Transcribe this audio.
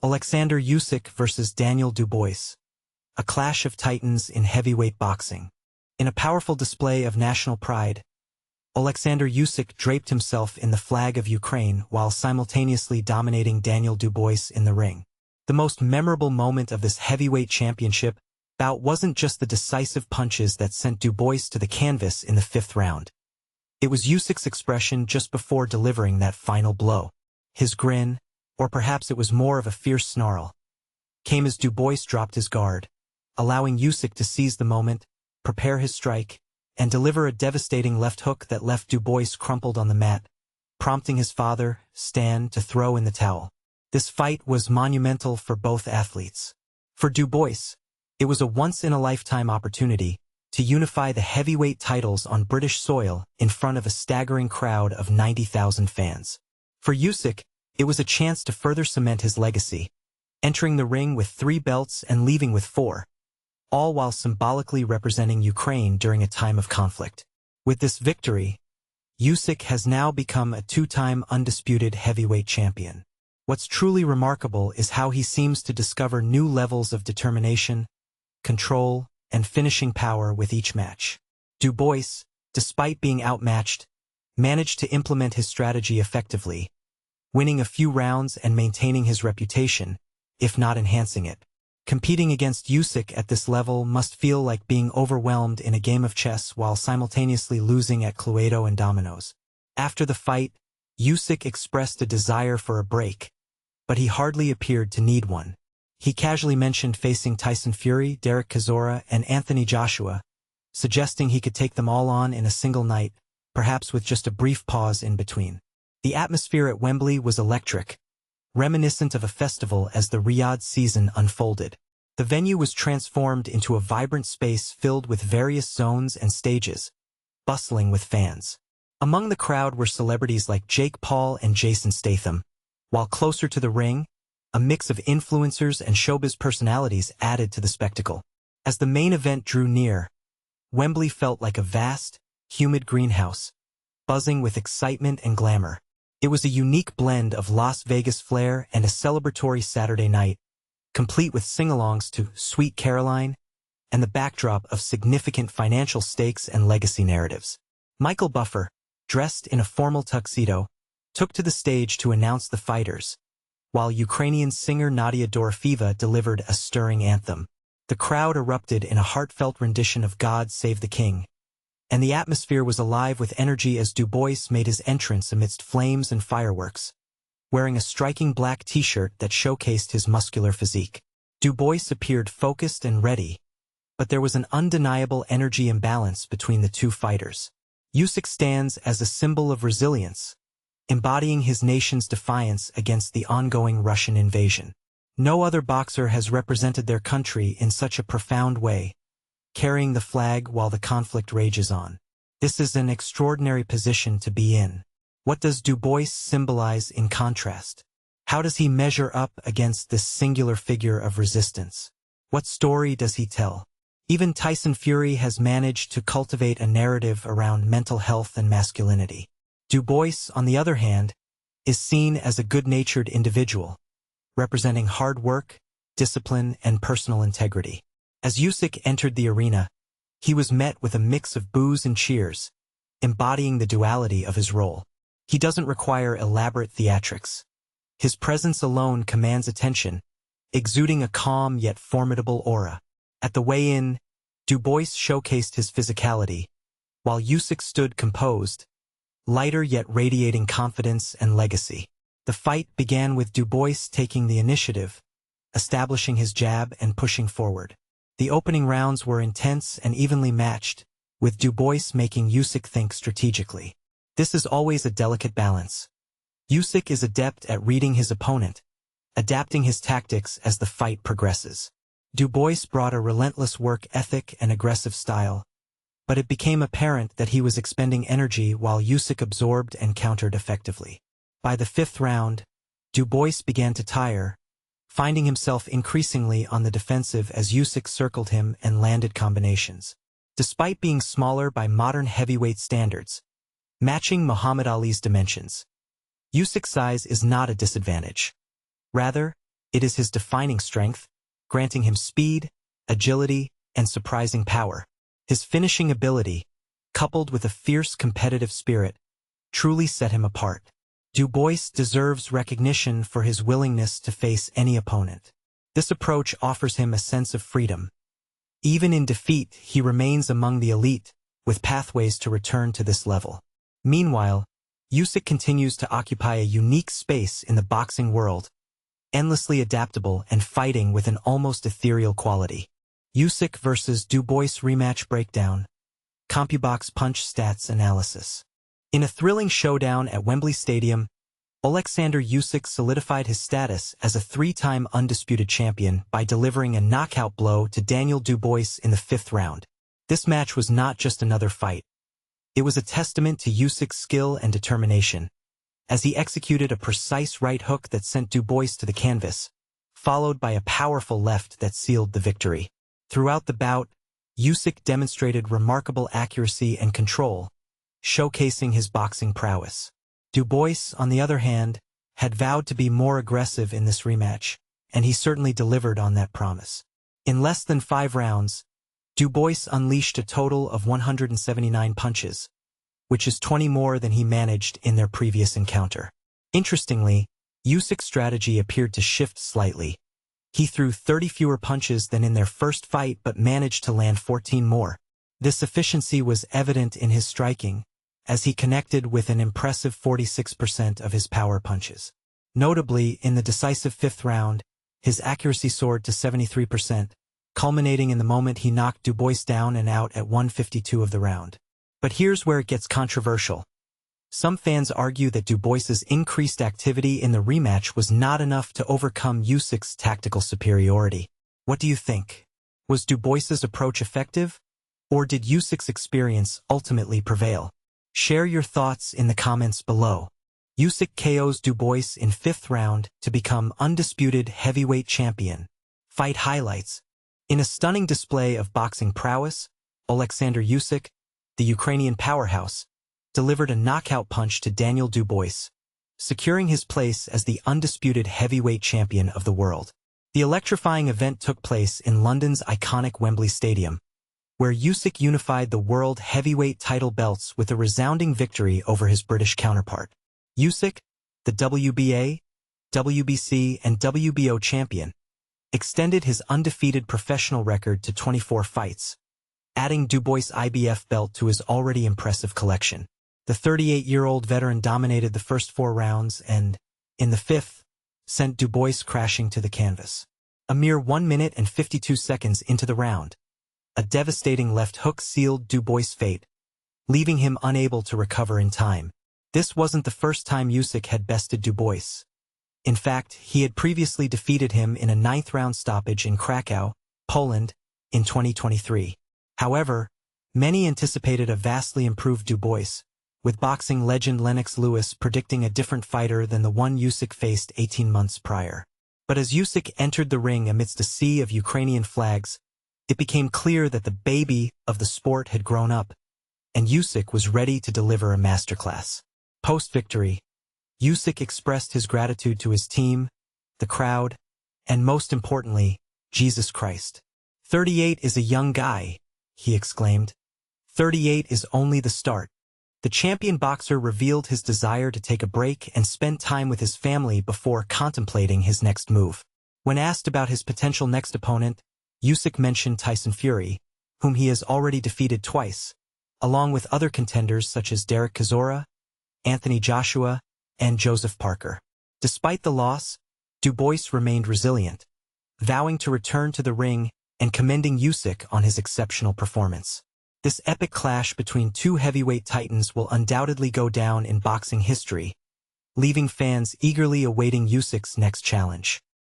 Oleksandr Usyk versus Daniel Dubois. A clash of titans in heavyweight boxing. In a powerful display of national pride, Oleksandr Usyk draped himself in the flag of Ukraine while simultaneously dominating Daniel Dubois in the ring. The most memorable moment of this heavyweight championship bout wasn't just the decisive punches that sent Dubois to the canvas in the 5th round. It was Usyk's expression just before delivering that final blow. His grin, or perhaps it was more of a fierce snarl, came as Dubois dropped his guard, allowing Usyk to seize the moment, prepare his strike, and deliver a devastating left hook that left Dubois crumpled on the mat, prompting his father, Stan, to throw in the towel. This fight was monumental for both athletes. For Dubois, it was a once-in-a-lifetime opportunity to unify the heavyweight titles on British soil in front of a staggering crowd of 90,000 fans. For Usyk, it was a chance to further cement his legacy, entering the ring with 3 belts and leaving with 4, all while symbolically representing Ukraine during a time of conflict. With this victory, Usyk has now become a 2-time undisputed heavyweight champion. What's truly remarkable is how he seems to discover new levels of determination, control, and finishing power with each match. Dubois, despite being outmatched, managed to implement his strategy effectively, winning a few rounds and maintaining his reputation, if not enhancing it. Competing against Usyk at this level must feel like being overwhelmed in a game of chess while simultaneously losing at Cluedo and dominoes. After the fight, Usyk expressed a desire for a break, but he hardly appeared to need one. He casually mentioned facing Tyson Fury, Derek Chisora, and Anthony Joshua, suggesting he could take them all on in a single night, perhaps with just a brief pause in between. The atmosphere at Wembley was electric, reminiscent of a festival as the Riyadh season unfolded. The venue was transformed into a vibrant space filled with various zones and stages, bustling with fans. Among the crowd were celebrities like Jake Paul and Jason Statham, while closer to the ring, a mix of influencers and showbiz personalities added to the spectacle. As the main event drew near, Wembley felt like a vast, humid greenhouse, buzzing with excitement and glamour. It was a unique blend of Las Vegas flair and a celebratory Saturday night, complete with sing-alongs to Sweet Caroline and the backdrop of significant financial stakes and legacy narratives. Michael Buffer, dressed in a formal tuxedo, took to the stage to announce the fighters, while Ukrainian singer Nadia Dorofieva delivered a stirring anthem. The crowd erupted in a heartfelt rendition of God Save the King, and the atmosphere was alive with energy as Dubois made his entrance amidst flames and fireworks, wearing a striking black t-shirt that showcased his muscular physique. Dubois appeared focused and ready, but there was an undeniable energy imbalance between the two fighters. Usyk stands as a symbol of resilience, embodying his nation's defiance against the ongoing Russian invasion. No other boxer has represented their country in such a profound way, carrying the flag while the conflict rages on. This is an extraordinary position to be in. What does Dubois symbolize in contrast? How does he measure up against this singular figure of resistance? What story does he tell? Even Tyson Fury has managed to cultivate a narrative around mental health and masculinity. Dubois, on the other hand, is seen as a good-natured individual, representing hard work, discipline, and personal integrity. As Usyk entered the arena, he was met with a mix of boos and cheers, embodying the duality of his role. He doesn't require elaborate theatrics. His presence alone commands attention, exuding a calm yet formidable aura. At the weigh-in, Dubois showcased his physicality, while Usyk stood composed, lighter yet radiating confidence and legacy. The fight began with Dubois taking the initiative, establishing his jab and pushing forward. The opening rounds were intense and evenly matched, with Dubois making Usyk think strategically. This is always a delicate balance. Usyk is adept at reading his opponent, adapting his tactics as the fight progresses. Dubois brought a relentless work ethic and aggressive style, but it became apparent that he was expending energy while Usyk absorbed and countered effectively. By the 5th round, Dubois began to tire, finding himself increasingly on the defensive as Usyk circled him and landed combinations. Despite being smaller by modern heavyweight standards, matching Muhammad Ali's dimensions, Usyk's size is not a disadvantage. Rather, It is his defining strength, granting him speed, agility, and surprising power. His finishing ability, coupled with a fierce competitive spirit, truly set him apart. Dubois deserves recognition for his willingness to face any opponent. This approach offers him a sense of freedom. Even in defeat, he remains among the elite, with pathways to return to this level. Meanwhile, Usyk continues to occupy a unique space in the boxing world, endlessly adaptable and fighting with an almost ethereal quality. Usyk vs. Dubois rematch breakdown. CompuBox punch stats analysis. In a thrilling showdown at Wembley Stadium, Oleksandr Usyk solidified his status as a three-time undisputed champion by delivering a knockout blow to Daniel Dubois in the 5th round. This match was not just another fight. It was a testament to Usyk's skill and determination, as he executed a precise right hook that sent Dubois to the canvas, followed by a powerful left that sealed the victory. Throughout the bout, Usyk demonstrated remarkable accuracy and control, showcasing his boxing prowess. Dubois, on the other hand, had vowed to be more aggressive in this rematch, and he certainly delivered on that promise. In less than 5 rounds, Dubois unleashed a total of 179 punches, which is 20 more than he managed in their previous encounter. Interestingly, Usyk's strategy appeared to shift slightly. He threw 30 fewer punches than in their first fight but managed to land 14 more. This efficiency was evident in his striking, as he connected with an impressive 46% of his power punches. Notably, in the decisive 5th round, his accuracy soared to 73%, culminating in the moment he knocked Dubois down and out at 152 of the round. But here's where it gets controversial. Some fans argue that Dubois's increased activity in the rematch was not enough to overcome Usyk's tactical superiority. What do you think? Was Dubois's approach effective, or did Usyk's experience ultimately prevail? Share your thoughts in the comments below. Usyk KOs Dubois in 5th round to become undisputed heavyweight champion. Fight highlights. In a stunning display of boxing prowess, Oleksandr Usyk, the Ukrainian powerhouse, delivered a knockout punch to Daniel Dubois, securing his place as the undisputed heavyweight champion of the world. The electrifying event took place in London's iconic Wembley Stadium, where Usyk unified the world heavyweight title belts with a resounding victory over his British counterpart. Usyk, the WBA, WBC, and WBO champion, extended his undefeated professional record to 24 fights, adding Dubois' IBF belt to his already impressive collection. The 38-year-old veteran dominated the first 4 rounds and, in the 5th, sent Dubois crashing to the canvas. A mere 1 minute and 52 seconds into the round, a devastating left hook sealed Dubois' fate, leaving him unable to recover in time. This wasn't the first time Usyk had bested Dubois. In fact, he had previously defeated him in a 9th-round stoppage in Krakow, Poland, in 2023. However, many anticipated a vastly improved Dubois, with boxing legend Lennox Lewis predicting a different fighter than the one Usyk faced 18 months prior. But as Usyk entered the ring amidst a sea of Ukrainian flags, it became clear that the baby of the sport had grown up, and Usyk was ready to deliver a masterclass. Post-victory, Usyk expressed his gratitude to his team, the crowd, and most importantly, Jesus Christ. 38 is a young guy, he exclaimed. 38 is only the start. The champion boxer revealed his desire to take a break and spend time with his family before contemplating his next move. When asked about his potential next opponent, Usyk mentioned Tyson Fury, whom he has already defeated twice, along with other contenders such as Derek Chisora, Anthony Joshua, and Joseph Parker. Despite the loss, Dubois remained resilient, vowing to return to the ring and commending Usyk on his exceptional performance. This epic clash between 2 heavyweight titans will undoubtedly go down in boxing history, leaving fans eagerly awaiting Usyk's next challenge.